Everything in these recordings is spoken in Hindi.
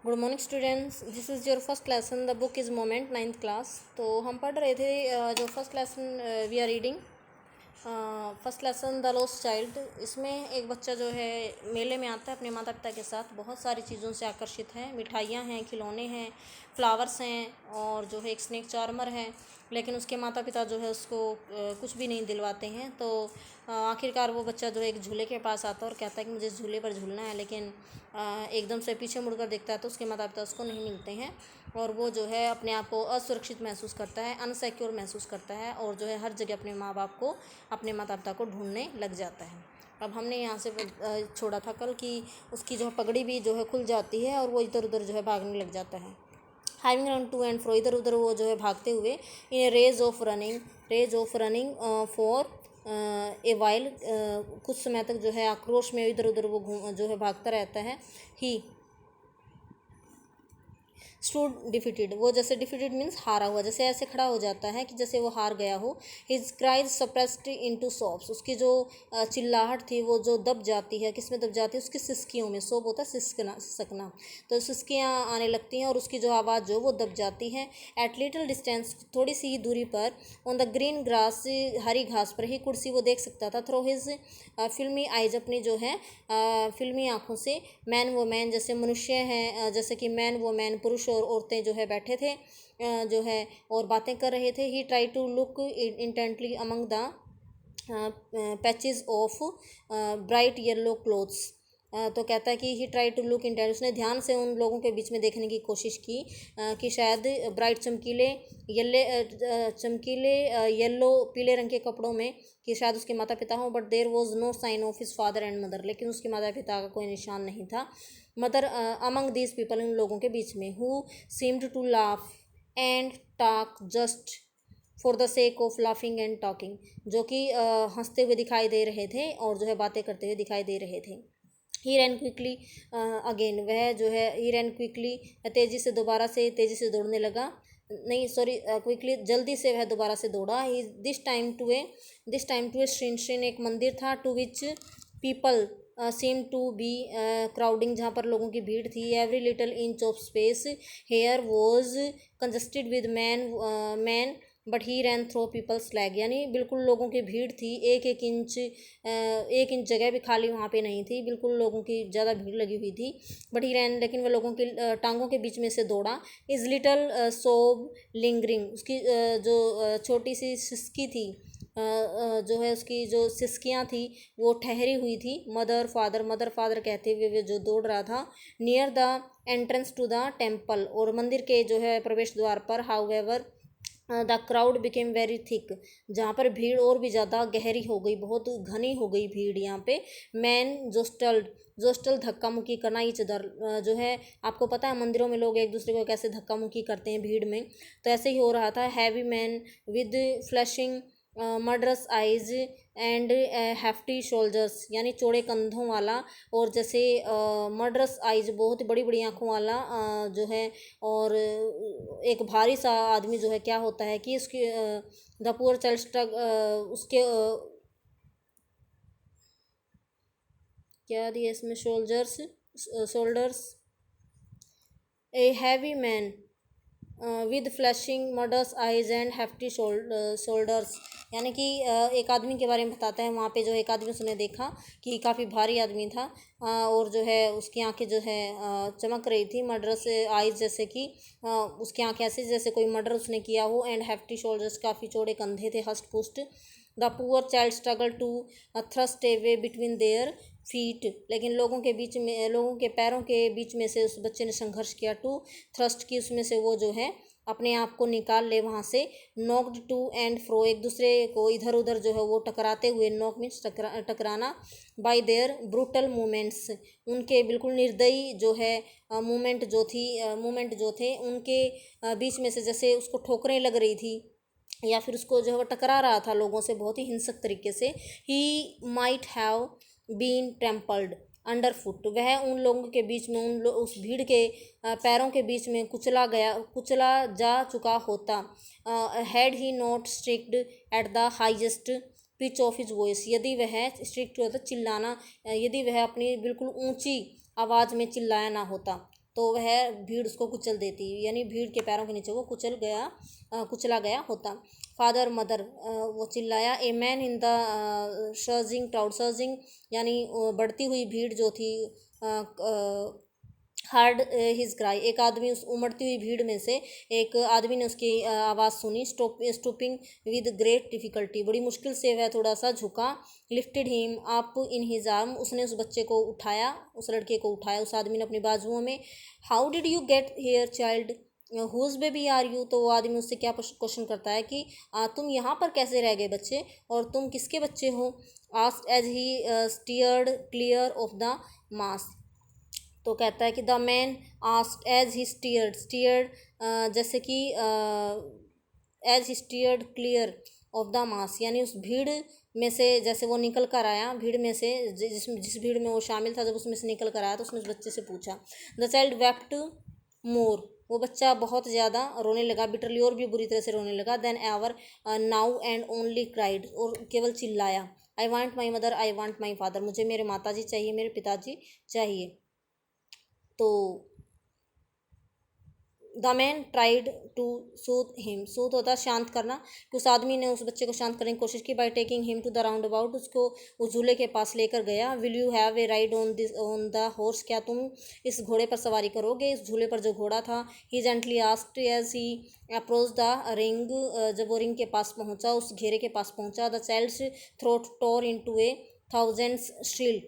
Good morning students, this is your first lesson. The book is moment, 9th class. तो हम पढ़ रहे थे जो first lesson we are reading first lesson the lost child. इसमें एक बच्चा जो है मेले में आता है अपने माता पिता के साथ, बहुत सारी चीज़ों से आकर्षित है। मिठाइयाँ हैं, खिलौने हैं, फ्लावर्स हैं और जो है एक स्नेक चार्मर है। लेकिन उसके माता पिता जो है उसको कुछ भी नहीं दिलवाते हैं। तो आखिरकार वो बच्चा जो है एक झूले के पास आता है और कहता है कि मुझे इस झूले पर झूलना है। लेकिन एकदम से पीछे मुड़कर देखता है तो उसके माता पिता उसको नहीं मिलते हैं और वो जो है अपने आप को असुरक्षित महसूस करता है, अनसिक्योर महसूस करता है और जो है हर जगह अपने माँ बाप को, अपने माता पिता को ढूंढने लग जाता है। अब हमने यहाँ से छोड़ा था कल कि उसकी जो पगड़ी भी जो है खुल जाती है और वो इधर उधर जो है भागने लग जाता है। Having run to and fro, इधर उधर वो जो है भागते हुए in a rage of running for a while, कुछ समय तक जो है आक्रोश में इधर उधर वो जो है भागता रहता है। ही स्टूड डिफिटेड, वो जैसे डिफिटेड मीन्स हारा हुआ, जैसे ऐसे खड़ा हो जाता है कि जैसे वो हार गया हो। हिज क्राइज सप्रेस्ड इनटू सोब्स, उसकी जो चिल्लाहट थी वो जो दब जाती है, किस में दब जाती है? उसकी सिसकियों में। सोब होता है सिसकना, सिसकना, तो सिसकियाँ आने लगती हैं और उसकी जो आवाज़ जो वो दब जाती है। एट लिटिल डिस्टेंस, थोड़ी सी ही दूरी पर, ऑन द ग्रीन ग्रास, हरी घास पर ही कुर्सी वो देख सकता था। थ्रो हिज फिल्मी आइज, अपनी जो है फिल्मी आँखों से। मैन वो मैन, जैसे मनुष्य हैं, जैसे कि मैन वो मैन पुरुष और औरतें जो है बैठे थे जो है और बातें कर रहे थे। He try to look intently among the patches of bright yellow clothes. तो कहता है कि he try to look intent, उसने ध्यान से उन लोगों के बीच में देखने की कोशिश की कि शायद ब्राइट चमकीले येलो पीले रंग के कपड़ों में कि शायद उसके माता पिता हों। But there was no sign of his father and mother, लेकिन उसके माता पिता का कोई निशान नहीं था। मदर अमंग दीज पीपल, उन लोगों के बीच में। Who seemed to laugh and talk just for the sake of laughing and talking, जो कि हंसते हुए दिखाई दे रहे थे और जो है बातें करते हुए दिखाई दे रहे थे। ही रैन क्विकली अगेन, वह जो है ही रैन क्विकली, तेज़ी से दोबारा से तेज़ी से दौड़ने लगा। नहीं सॉरी, क्विकली जल्दी से वह दोबारा से दौड़ा। He this time to a shrine, एक मंदिर था। To which people seem to be crowding, जहाँ पर लोगों की भीड़ थी। Every little inch of space here was congested with man but he ran through people's leg, यानी बिल्कुल लोगों की भीड़ थी। एक इंच जगह भी खाली वहाँ पे नहीं थी, बिल्कुल लोगों की ज़्यादा भीड़ लगी हुई थी। बट ही रैन, लेकिन वह लोगों की टांगों के बीच में से दौड़ा। इज लिटल सोब लिंगरिंग, उसकी जो छोटी सी सिसकी थी, जो है उसकी जो सिसकियाँ थी वो ठहरी हुई थी। मदर फादर कहते हुए वे जो दौड़ रहा था। Near the entrance to the temple, और मंदिर के जो है प्रवेश द्वार पर। However the crowd became very thick, जहाँ पर भीड़ और भी ज़्यादा गहरी हो गई, बहुत घनी हो गई भीड़ यहाँ पे। मैन जोस्टल धक्का मुक्की करना, ईच अदर, जो है आपको पता है मंदिरों में लोग एक दूसरे को कैसे धक्का मुक्की करते हैं भीड़ में, तो ऐसे ही हो रहा था। Heavy man with flashing murderous eyes and hefty soldiers, यानी चौड़े कंधों वाला और जैसे मर्डरस आइज, बहुत बड़ी बड़ी आँखों वाला जो है, और एक भारी सा आदमी जो है। क्या होता है कि उसकी द पुअर चाइल्ड उसके क्या दिया इसमें, shoulders a heavy man with flashing murders eyes and hefty shoulders, यानी कि एक आदमी के बारे में बताता है। वहाँ पे जो एक आदमी उसने देखा कि काफ़ी भारी आदमी था और जो है उसकी आंखें जो है चमक रही थी, मर्डरस आइज, जैसे कि उसकी आंखें ऐसे जैसे कोई मर्डर उसने किया हो। एंड हैफ्टी शोल्डर्स, काफ़ी चौड़े कंधे थे, हस्ट पुस्ट। The poor child struggle to thrust away between their feet, लेकिन लोगों के पैरों के बीच में से उस बच्चे ने संघर्ष किया। टू थ्रस्ट की, उसमें से वो जो है अपने आप को निकाल ले वहाँ से। नॉक्ड टू एंड फ्रो, एक दूसरे को इधर उधर जो है वो टकराते हुए। नॉक मीन्स टकराना। बाय देयर ब्रूटल मूवमेंट्स, उनके बिल्कुल निर्दयी जो है मूवमेंट जो थे उनके बीच में से, जैसे उसको ठोकरें लग रही थी या फिर उसको जो है वो टकरा रहा था लोगों से बहुत ही हिंसक तरीके से। He might have been trampled under foot, वह उन लोगों के बीच में उस भीड़ के पैरों के बीच में कुचला जा चुका होता। Had he not stricked at the highest pitch of his voice, यदि वह स्ट्रिक्ट होता चिल्लाना, यदि वह अपनी बिल्कुल ऊंची आवाज़ में चिल्लाया ना होता। तो वह भीड़ उसको कुचल देती, यानी भीड़ के पैरों के नीचे वो कुचला गया होता। फादर मदर, वो चिल्लाया। A man in the surging crowd, surging यानी बढ़ती हुई भीड़ जो थी, हार्ड हिज क्राई, एक आदमी उस उमड़ती हुई भीड़ में से एक आदमी ने उसकी आवाज़ सुनी। स्टूपिंग विद ग्रेट डिफ़िकल्टी, बड़ी मुश्किल से वह थोड़ा सा झुका। Lifted him up in his arm, उसने उस बच्चे को उठाया, उस लड़के को उठाया उस आदमी ने अपनी बाजुओं में। How did you get here child, whose baby are you, तो वो आदमी उससे क्या क्वेश्चन करता है कि तुम यहाँ पर कैसे रह गए बच्चे, और तुम किसके बच्चे हो। Asked as he steered clear of the mass, तो कहता है कि the man asked as he steered जैसे कि as he steered clear of the mass, यानी उस भीड़ में से जैसे वो निकल कर आया, भीड़ में से जिस भीड़ में वो शामिल था, जब उसमें से निकल कर आया तो उसने उस बच्चे से पूछा। द चाइल्ड वेप्ट मोर, वो बच्चा बहुत ज़्यादा रोने लगा, बिटरली और भी बुरी तरह से रोने लगा। Then ever now and only cried, और केवल चिल्लाया। I want my mother, I want my father, मुझे मेरे माताजी चाहिए, मेरे पिताजी चाहिए। तो the man tried to soothe him, soothe होता है शांत करना, कि उस आदमी ने उस बच्चे को शांत करने की कोशिश की। By taking him to the roundabout, उसको उस झूले के पास लेकर गया। Will you have a ride on the horse, क्या तुम इस घोड़े पर सवारी करोगे, इस झूले पर जो घोड़ा था। He gently asked as he approach the ring, जब वो रिंग के पास पहुंचा, उस घेरे के पास पहुंचा। The child's throat tore into a thousands shrill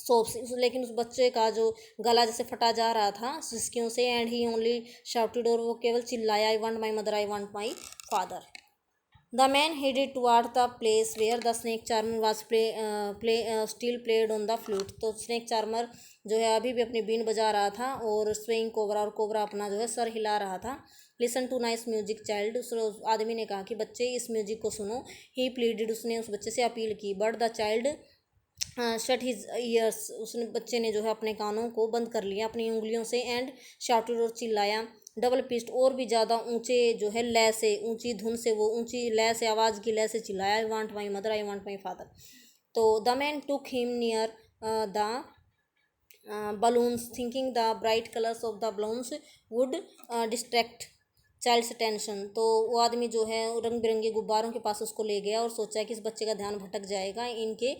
sobs, लेकिन उस बच्चे का जो गला जैसे फटा जा रहा था सिसकियों से। एंड ही ओनली शाउटेड, और वो केवल चिल्लाया। I want my mother, I want my father. The man headed toward the place where the snake charmer was still played on the flute, तो स्नेक चार्मर जो है अभी भी अपनी बीन बजा रहा था, और स्विंग कोबरा, और कोबरा अपना जो है सर हिला रहा था। Listen to nice music child, उस आदमी ने कहा कि बच्चे इस म्यूजिक को सुनो। ही प्लीडेड, उसने उस बच्चे से अपील की। But the child shut his years, उसने बच्चे ने जो है अपने कानों को बंद कर लिया अपनी उंगलियों से। एंड शाउटेड, और चिल्लाया। डबल पिस्ट, और भी ज़्यादा ऊंचे जो है लय से, ऊंची धुन से, वो ऊंची लय से, आवाज़ की लय से चिल्लाया। I want my mother, I want my father. तो the man took him near the balloons, thinking the bright colors of the balloons would distract child's attention, तो वो आदमी जो है रंग बिरंगे गुब्बारों के पास उसको ले गया, और सोचा कि इस बच्चे का ध्यान भटक जाएगा इनके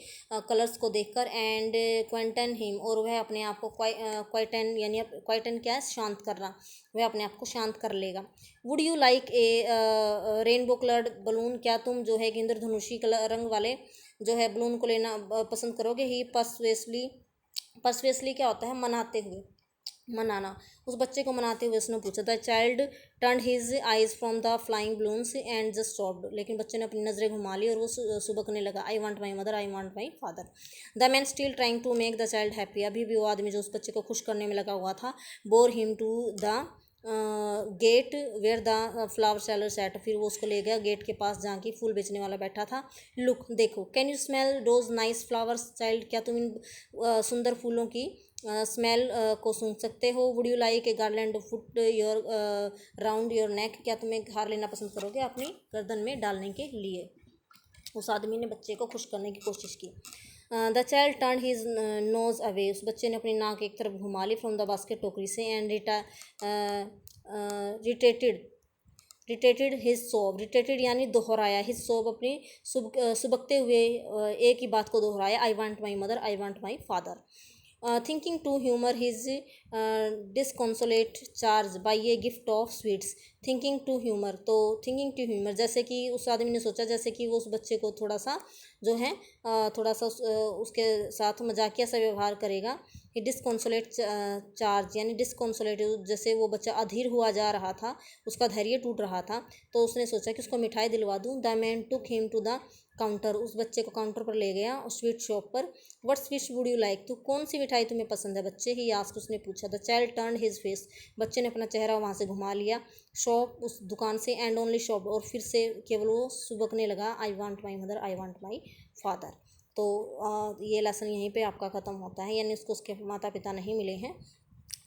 कलर्स को देखकर। एंड क्वेंटन हिम, और वह अपने आप को क्वाइटन, यानी क्वाइटन क्या है, शांत करना, वह अपने आप को शांत कर लेगा। Would you like a rainbow coloured balloon, क्या तुम जो है एक इंद्रधनुषी कलर रंग वाले जो है बलून को लेना पसंद करोगे। ही पर्सवेसली क्या होता है, मनाते हुए, मनाना, उस बच्चे को मनाते हुए उसने पूछा। The child turned his eyes from the flying balloons and just stopped, लेकिन बच्चे ने अपनी नज़रें घुमा ली और वो सुबकने लगा। I want my mother, I want my father. The man still trying to make the child happy, अभी भी वो आदमी जो उस बच्चे को खुश करने में लगा हुआ था। Bore him to the gate where the flower seller sat, फिर वो उसको ले गया गेट के पास जहाँ की फूल बेचने वाला बैठा था। लुक, देखो। Can you smell those nice flowers child, क्या तुम इन सुंदर फूलों की स्मेल को सूंघ सकते हो। Would you like a garland foot your round your neck, क्या तुम एक हार लेना पसंद करोगे अपनी गर्दन में डालने के लिए। उस आदमी ने बच्चे को खुश करने की कोशिश की। The child turn his nose away, उस बच्चे ने अपनी नाक एक तरफ घुमा ली फ्रॉम द बास्केट, टोकरी से। एंड रिटेटेड हिज सोब, रिटेटेड यानी दोहराया, हिज सोब अपनी सुबकते हुए एक ही बात को दोहराया। I want my mother, I want my father. Thinking to humour his disconsolate charge by a gift of sweets, thinking to humour, तो थिंकिंग टू ह्यूमर जैसे कि उस आदमी ने सोचा जैसे कि वो उस बच्चे को थोड़ा सा जो है थोड़ा सा उसके साथ मजाकिया सा व्यवहार करेगा। कि डिसकॉन्सोलेट चार्ज यानी डिसकॉन्सोलेट, जैसे वो बच्चा अधीर हुआ जा रहा था, उसका धैर्य टूट रहा था, तो उसने सोचा कि उसको मिठाई दिलवा दूँ। The man took him to the counter, उस बच्चे को काउंटर पर ले गया, स्वीट शॉप पर। What sweet would you like, तो कौन सी मिठाई तुम्हें पसंद है बच्चे, ही आस्क्ड, उसने पूछा। The child turned his face, बच्चे ने अपना चेहरा वहाँ से घुमा लिया शॉप, उस दुकान से। एंड ओनली शॉप, और फिर से केवल वो सुबकने लगा। I want my mother, I want my father. तो ये लेसन यहीं पे आपका ख़त्म होता है, यानी उसको उसके माता पिता नहीं मिले हैं।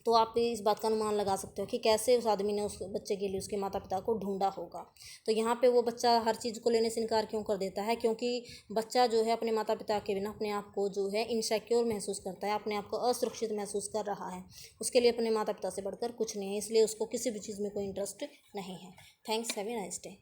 तो आप इस बात का अनुमान लगा सकते हो कि कैसे उस आदमी ने उस बच्चे के लिए उसके माता पिता को ढूंढा होगा। तो यहाँ पे वो बच्चा हर चीज़ को लेने से इनकार क्यों कर देता है, क्योंकि बच्चा जो है अपने माता पिता के बिना अपने आप को जो है इनसिक्योर महसूस करता है, अपने आप को असुरक्षित महसूस कर रहा है। उसके लिए अपने माता पिता से बढ़कर कुछ नहीं है, इसलिए उसको किसी भी चीज़ में कोई इंटरेस्ट नहीं है। Thanks, have a nice day.